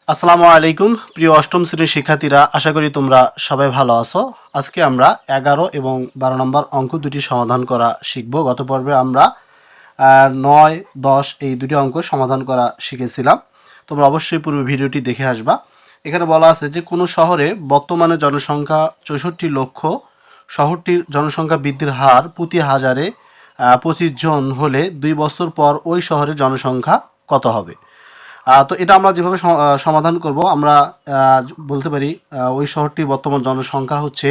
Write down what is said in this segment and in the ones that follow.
আসসালামু আলাইকুম প্রিয় অষ্টম শ্রেণীর শিক্ষার্থীরা, আশা করি তোমরা সবাই ভালো আছো। আজকে আমরা 11 এবং 12 নম্বর অঙ্ক দুটি সমাধান করা শিখব। গত পর্বে আমরা 9, 10 এই দুটি অঙ্ক সমাধান করা শিখেছিলাম। তোমরা অবশ্যই পূর্বে ভিডিওটি দেখে আসবা। এখানে বলা আছে যে কোনো শহরে বর্তমানে জনসংখ্যা 64 লক্ষ, শহরটির জনসংখ্যা বৃদ্ধির হার প্রতি হাজারে 25 জন হলে 2 বছর পর ওই শহরের জনসংখ্যা কত হবে। তো এটা আমরা যেভাবে সমাধান করব, আমরা বলতে পারি ওই শহরটির বর্তমান জনসংখ্যা হচ্ছে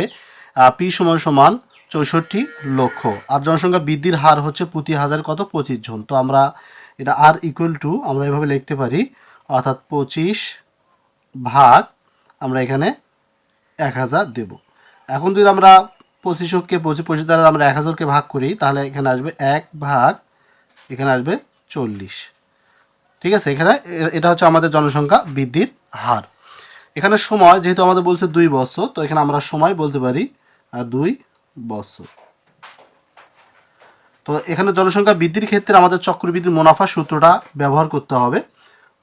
পি সমান সমান 64 লক্ষ, আর জনসংখ্যা বৃদ্ধির হার হচ্ছে প্রতি হাজার কত 25 জন। তো আমরা এটা আর ইকুয়াল টু আমরা এভাবে লিখতে পারি, অর্থাৎ 25 ভাগ আমরা এখানে 1000 দেব। এখন যদি আমরা 25কে 25 দ্বারা আমরা 1000কে ভাগ করি, তাহলে এখানে আসবে 1 ভাগ, এখানে আসবে 40। ঠিক আছে, এখানে এটা হচ্ছে আমাদের জনসংখ্যা বৃদ্ধির হার। এখানে সময় যেহেতু আমাদের বলছে 2 বছর, তো এখানে আমরা সময় বলতে পারি 2 বছর। তো এখানে জনসংখ্যা বৃদ্ধির ক্ষেত্রে আমাদের চক্রবৃদ্ধি মুনাফা সূত্রটা ব্যবহার করতে হবে।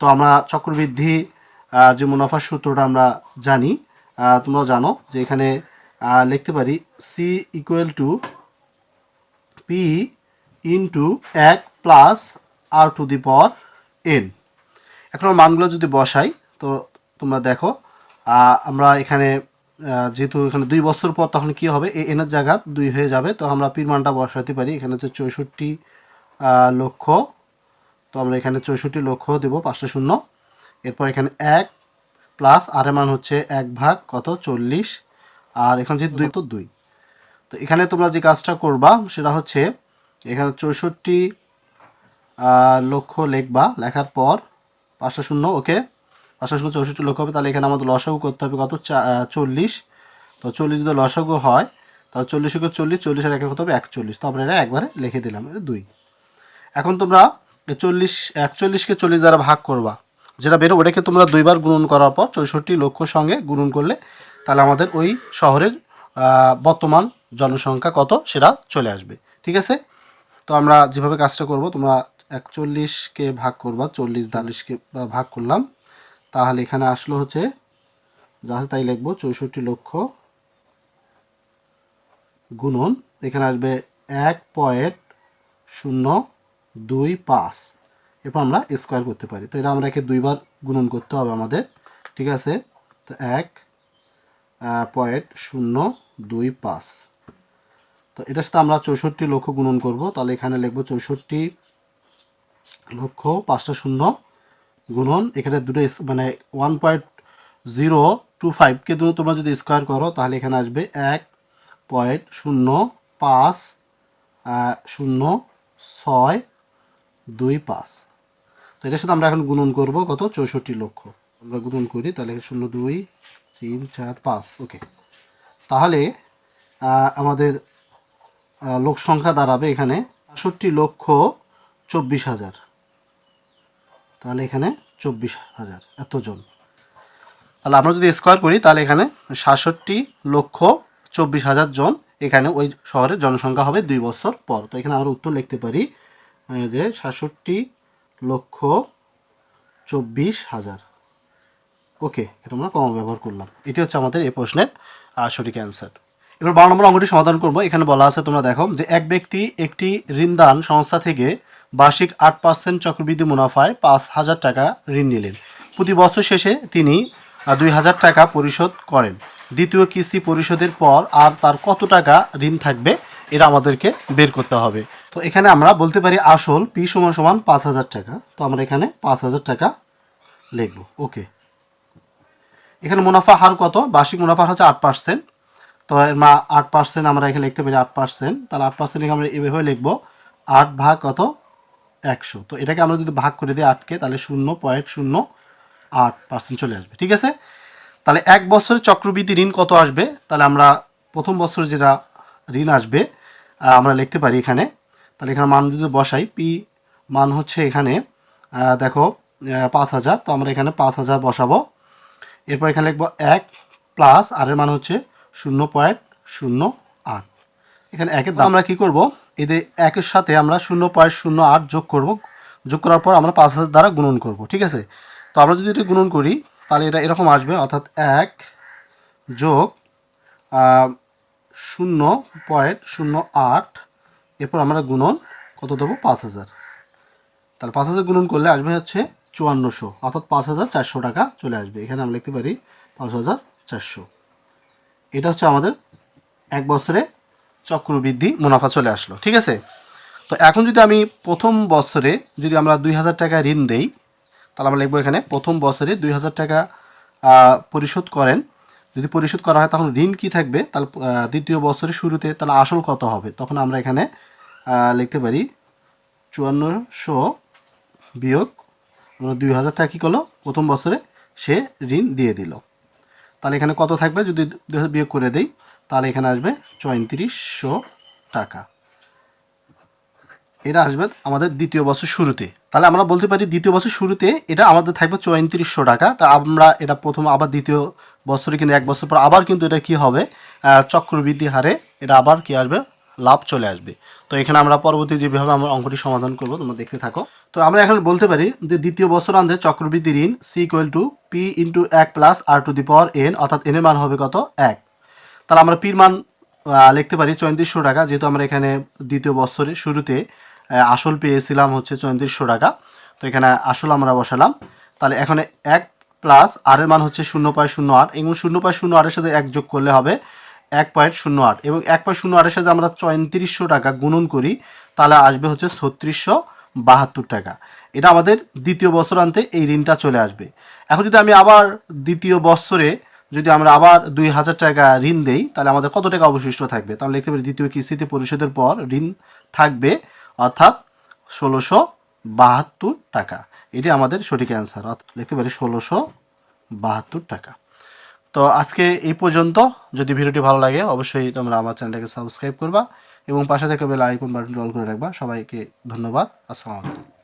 তো আমরা চক্রবৃদ্ধি যে মুনাফার সূত্রটা আমরা জানি, তোমরা জানো যে এখানে লিখতে পারি C equal to P into 1 plus R to the power N. এখন মানগুলো যদি বসাই, তো তোমরা দেখো আমরা এখানে যেহেতু এখানে 2 বছর পর তখন কি হবে, এনের জায়গা 2 হয়ে যাবে। তো আমরা পির মানটা বসাতে পারি, এখানে হচ্ছে 64 লক্ষ। তো আমরা এখানে 64 লক্ষ দেবো 5টা শূন্য। এরপর এখানে 1 প্লাস আর এর মান হচ্ছে 1 ভাগ কত 40, আর এখানে যে 2 তো 2। তো এখানে তোমরা যে কাজটা করবা সেটা হচ্ছে এখানে 64 লক্ষ লিখবা, লেখার পর 5টা শূন্য, ওকে 5টা শূন্য 64 লক্ষ হবে। তাহলে এখানে আমাদের লসাগু করতে হবে কত 40। তো 40 যদি লসাগু হয়, তাহলে 40 কে 40, 40 আর 1 কত হবে 41। তো আমরা এটা একবারে লিখে দিলাম, এটা 2। এখন তোমরা 41কে 40 দ্বারা ভাগ করবা, যেটা বেরো ওটাকে তোমরা 2 বার গুণন করার পর 64 লক্ষ সঙ্গে গুণন করলে তাহলে আমাদের ওই শহরের বর্তমান জনসংখ্যা কত সেটা চলে আসবে। ঠিক আছে, তো আমরা যেভাবে কাজটা করব, তোমরা 41কে ভাগ করবা, 40কে ভাগ করলাম, তাহলে এখানে আসলো হচ্ছে যা আছে তাই লিখবো 64 লক্ষ গুণন, এখানে আসবে 1.025। এরপর আমরা স্কোয়ার করতে পারি। তো এটা আমরা একে 2 বার গুণন করতে হবে আমাদের। ঠিক আছে, তো 1.025। তো এটার সাথে আমরা 64 লক্ষ গুণন করব, তাহলে এখানে লিখবো 64 লক্ষ 5টা শূন্য গুণন, এখানে দুটো মানে 1.025কে তোমরা যদি স্কোয়ার করো, তাহলে এখানে আসবে 1.050625। তো এটার সাথে আমরা এখন গুণন করব কত 64 লক্ষ। আমরা গুণন করি, তাহলে 0 2 3 4 5, ওকে। তাহলে আমাদের লোক সংখ্যা দাঁড়াবে এখানে 65,24,000। তাহলে এখানে 24,000 এতজন। তাহলে আমরা যদি স্কোয়ার করি, তাহলে এখানে 67,24,000 জন এখানে ওই শহরের জনসংখ্যা হবে 2 বছর পর। তো এখানে আমরা উত্তর লিখতে পারি যে 67,24,000। ওকে, এটা আমরা কমা ব্যবহার করলাম। এটি হচ্ছে আমাদের এই প্রশ্নের সঠিক অ্যান্সার। এবার 12 নম্বর অঙ্কটি সমাধান করব। এখানে বলা আছে, তোমরা দেখো যে এক ব্যক্তি একটি ঋণদান সংস্থা থেকে বার্ষিক 8% চক্রবৃদ্ধি মুনাফায় 5,000 টাকা ঋণ নিলেন। প্রতি বছর শেষে তিনি 2,000 টাকা পরিশোধ করেন। দ্বিতীয় কিস্তি পরিশোধের পর আর তার কত টাকা ঋণ থাকবে, এটা আমাদেরকে বের করতে হবে। তো এখানে আমরা বলতে পারি আসল পি সমান সমান 5,000 টাকা। তো আমরা এখানে 5,000 টাকা লিখব। ওকে, এখানে মুনাফা হার কত, বার্ষিক মুনাফা হচ্ছে 8%। তো এর 8% আমরা এখানে লিখতে পারি 8%। তাহলে 8% আমরা এভাবে লিখবো 8 ভাগ কত 100। তো এটাকে আমরা যদি ভাগ করে দিই 8কে, তাহলে 0.08% চলে আসবে। ঠিক আছে, তাহলে 1 বছরের চক্রবৃদ্ধি ঋণ কত আসবে, তাহলে আমরা প্রথম বছর যেটা ঋণ আসবে আমরা লিখতে পারি এখানে। তাহলে এখানে মান যদি বসাই, পি মান হচ্ছে এখানে দেখো 5,000। তো আমরা এখানে 5,000 বসাবো। এরপর এখানে লিখবো 1 প্লাস আর এর মান হচ্ছে 0.08। এখানে একের দাম আমরা কি করব, এদের একের সাথে আমরা 0.08 যোগ করব। যোগ করার পর আমরা 5,000 দ্বারা গুণন করব। ঠিক আছে, তো আমরা যদি এটা গুণন করি, তাহলে এটা এরকম আসবে, অর্থাৎ 1 যোগ 0.08, এরপর আমরা গুণন কত দেবো 5000। তাহলে 5000 গুণন করলে আসবে হচ্ছে 5400, অর্থাৎ 5400 টাকা চলে আসবে। এখানে আমরা লিখতে পারি 5400। এটা হচ্ছে আমাদের এক বছরে চক্রবৃদ্ধি মুনাফা চলে আসলো। ঠিক আছে, তো এখন যদি আমি প্রথম বছরে যদি আমরা 2000 টাকা ঋণ দেই, তাহলে আমরা লিখবো এখানে প্রথম বছরে 2000 টাকা পরিশোধ করেন। যদি পরিশোধ করা হয় তখন ঋণ কি থাকবে, তাহলে দ্বিতীয় বছরের শুরুতে তাহলে আসল কত হবে, তখন আমরা এখানে লিখতে পারি 5400 বিয়োগ আমরা 2000 টাকা কী করলো প্রথম বছরে সে ঋণ দিয়ে দিল। তাহলে এখানে কত থাকবে যদি 2000 বিয়োগ করে দেই, তাহলে এখানে আসবে 3400 টাকা। এটা আসবে আমাদের দ্বিতীয় বছর শুরুতে। তাহলে আমরা বলতে পারি দ্বিতীয় বছর শুরুতে এটা আমাদের থাকবে 3400 টাকা। তা আমরা এটা প্রথম আবার দ্বিতীয় বছরে কিন্তু এক বছর পর আবার কিন্তু এটা কি হবে, চক্রবৃদ্ধি হারে এটা আবার কি আসবে, লাভ চলে আসবে। তো এখানে আমরা পরবর্তী যেভাবে আমরা অঙ্কটি সমাধান করব তোমরা দেখতে থাকো। তো আমরা এখন বলতে পারি যে দ্বিতীয় বছরান্তে চক্রবৃদ্ধি ঋণ C equal to P into 1 plus R to the power N, অর্থাৎ এন এর মান হবে কত 1। তাহলে আমরা পির মান লিখতে পারি 3400 টাকা, যেহেতু আমরা এখানে দ্বিতীয় বছরের শুরুতে আসল পেয়েছিলাম হচ্ছে 3400 টাকা। তো এখানে আসল আমরা বসালাম। তাহলে এখানে 1 প্লাস আর এর মান হচ্ছে 0.08 এবং 0.08 এর সাথে 1 যোগ করলে হবে 1.08 এবং 1.08 এর সাথে আমরা 3400 টাকা গুণন করি, তাহলে আসবে হচ্ছে 3672 টাকা। এটা আমাদের দ্বিতীয় বছরান্তে এই ঋণটা চলে আসবে। এখন যদি আমি আবার দ্বিতীয় বছরে যদি আমরা আবার 2000 টাকা ঋণ দেই, তাহলে আমাদের কত টাকা অবশিষ্ট থাকবে, তাহলে লিখতে পারি দ্বিতীয় কিস্তিতে পরিশোধের পর ঋণ থাকবে অর্থাৎ 1672 টাকা। এটি আমাদের সঠিক অ্যান্সার, লিখতে পারি 1672 টাকা। তো আজকে এই পর্যন্ত। যদি ভিডিওটি ভালো লাগে অবশ্যই তোমরা আমার চ্যানেলটাকে সাবস্ক্রাইব করবা এবং পাশে থেকে বেল আইকন বাটনটি অল করে রাখবা। সবাইকে ধন্যবাদ। আসসালামু আলাইকুম।